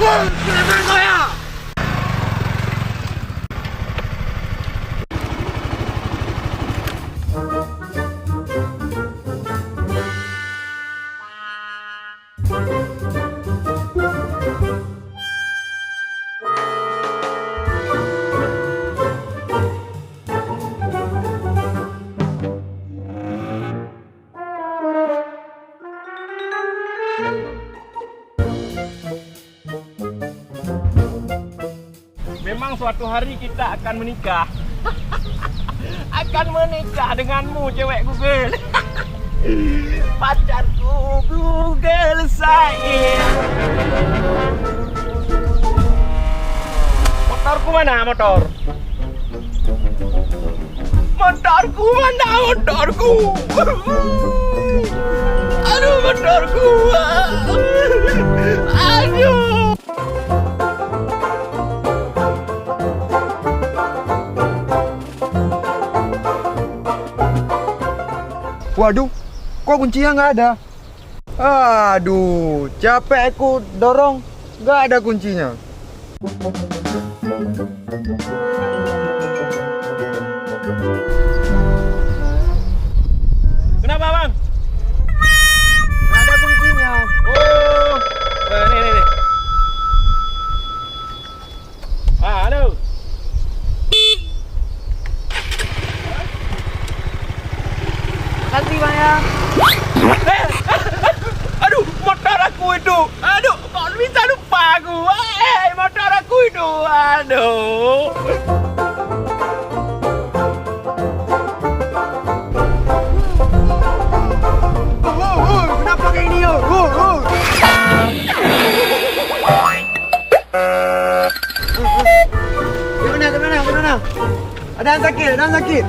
Kenapa kau ya? Memang suatu hari kita akan menikah. Akan menikah denganmu, cewek Google. Pacarku Google sayang. Motorku mana motor? Motorku mana motorku? Aduh motorku. Aduh. Waduh, kok kuncinya nggak ada? Aduh, capek aku dorong, nggak ada kuncinya. Kenapa bang? Nggak ada kuncinya. Oh, nih. Halo. Kasih Bang ya. Aduh, motor aku itu. Aduh, kok bisa lupa aku? Motor aku itu. Aduh. Kenapa kayak ini yo? Gimana? Ada yang sakit.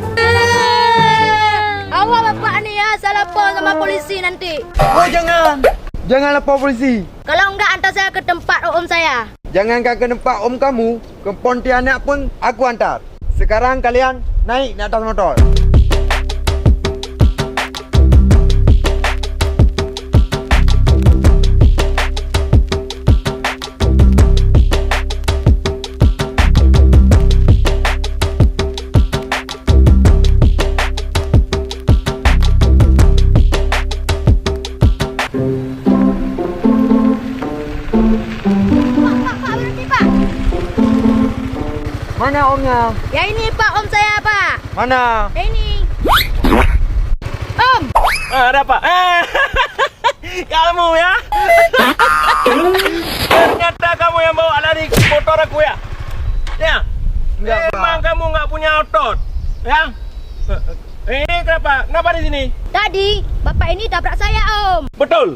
Awak bapak ni ya, saya lapor sama polisi nanti. Oh jangan lapor polisi. Kalau enggak, antar saya ke tempat om saya. Jangan ke tempat om kamu, ke Pontianak pun aku antar. Sekarang kalian naik di atas motor. Pak, berhenti Pak. Mana omnya? Ya ini Pak, om saya Pak. Mana? Ya ini. Om. Ada apa? Kamu ya? Ternyata kamu yang bawa lari motor aku ya? Ya? Enggak, Pak. Emang kamu nggak punya otot? Ya? Ini kenapa? Kenapa di sini? Tadi bapak ini tabrak saya om. Betul.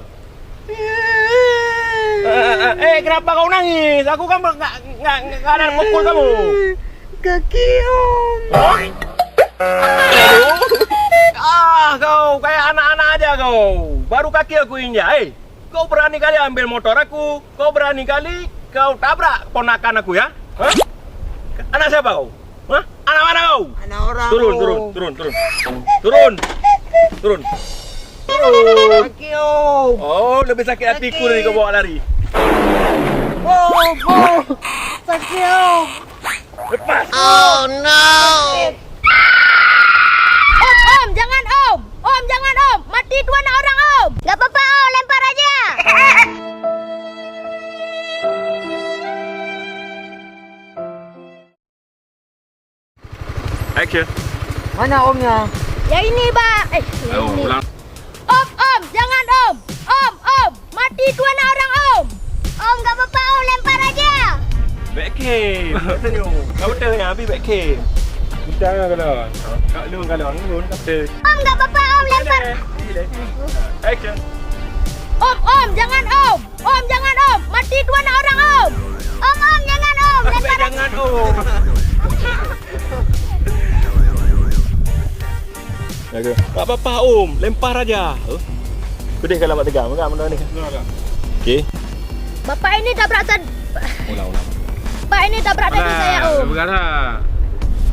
Kenapa kau nangis? Aku kan nggak ada pukul kamu. Kaki om. Kau kayak anak-anak aja kau. Baru kaki aku injak. Kau berani kali ambil motor aku. Kau berani kali kau tabrak ponakan aku ya? Hah? Anak siapa kau? Hah? Anak mana kau? Anak orang. Turun. Kaki om. Oh, lebih sakit hatiku dari kau bawa lari. Oh. Sakit om. Lepas. Om, jangan om. Om, jangan om. Mati dua anak orang om. Gak apa-apa om, lempar aja. Action. Mana omnya? Ya ini Pak. Ya ini. Ulang. Om, jangan om. Om. Mati dua anak orang om. Om, gak apa-apa om, lempar aja. Back cam. Senyum. Kau betul yang habis back cam. Jangan galon. Kau lu galon kata. Om, gak apa-apa om, lempar. Action. Om, jangan om. Om, jangan om. Mati dua anak orang om. Om, jangan om. Lempar aja. Jangan Tak apa-apa om, lempar aja. Pedih kalau mak tegang, enggak benda ni. Okey. Bapak ini tabrak saya. Ulang. Bapak ini tabrak tadi saya om. Bergarah.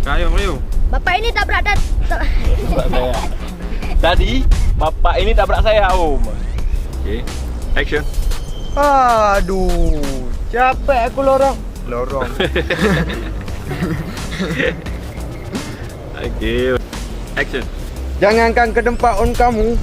Kayu melayu. Bapak ini tabrak Tabrak saya. Tadi bapak ini tabrak saya om. Okey. Action. Aduh, Capek aku lorong. Lorong. Oke. Action. Jangankan ke tempat om kamu,